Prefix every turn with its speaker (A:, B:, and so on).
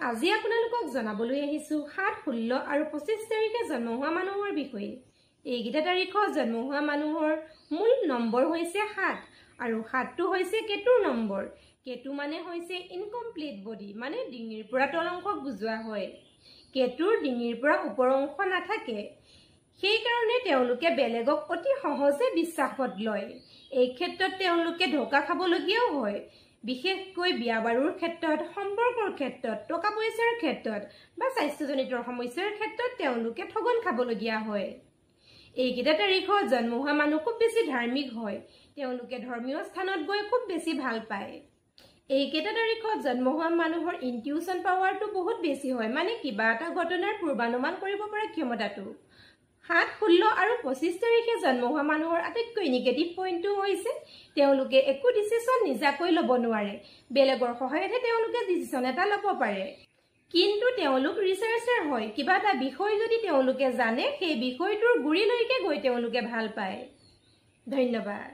A: আজি আপোনালোকক জনাবলৈ আহিছো 7, 16 আৰু 25 তাৰিখে জন্ম হোৱা মানুহৰ বিষয়ে। এইকেইটা তাৰিখত জন্ম হোৱা মানুহৰ মূল নম্বৰ হৈছে 7 আৰু 7টো হৈছে কেতুৰ নম্বৰ। কেতু মানে হৈছে ইনকমপ্লিট বডি, মানে ডিঙিৰ পৰা তল অংশক বুজোৱা হয়। কেতুৰ ডিঙিৰ পৰা ওপৰ অংশ নাথাকে, সেই কাৰণে তেওঁলোকে বেলেগক অতি সহজে বিশ্বাসত লয়। এই ক্ষেত্ৰত তেওঁলোকে ধোকা খাবলগীয়াও হয়, বিশেষকৈ বিয়া বাৰুৰ ক্ষেত্ৰত, সম্পৰ্কৰ ক্ষেত্ৰত, টকা পইচাৰ ক্ষেত্ৰত বা স্বাস্থ্যজনিত সমস্যাৰ ক্ষেত্ৰত তেওঁলোকে ঠগন খাবলগীয়া হয়। এইকেইটা তাৰিখত জন্ম হোৱা মানুহ খুব বেছি ধাৰ্মিক হয়, তেওঁলোকে ধৰ্মীয় স্থানত গৈ খুব বেছি ভাল পায়। এইকেইটা তাৰিখত জন্ম হোৱা মানুহৰ ইনটিউচন পাৱাৰটো বহুত বেছি হয়, মানে কিবা এটা ঘটনাৰ পূৰ্বানুমান কৰিব পৰা ক্ষমতাটো। 7, 16 আৰু 25 তাৰিখে জন্ম হোৱা মানুহৰ আটাইতকৈ নিগেটিভ পইণ্টটো হৈছে তেওঁলোকে একো ডিচিশ্যন নিজাকৈ ল'ব নোৱাৰে, বেলেগৰ সহায়তহে তেওঁলোকে ডিচিশ্যন এটা ল'ব পাৰে। কিন্তু তেওঁলোক ৰিচাৰ্চাৰ হয়, কিবা এটা বিষয় যদি তেওঁলোকে জানে সেই বিষয়টোৰ গুৰিলৈকে গৈ তেওঁলোকে ভাল পায়। ধন্যবাদ।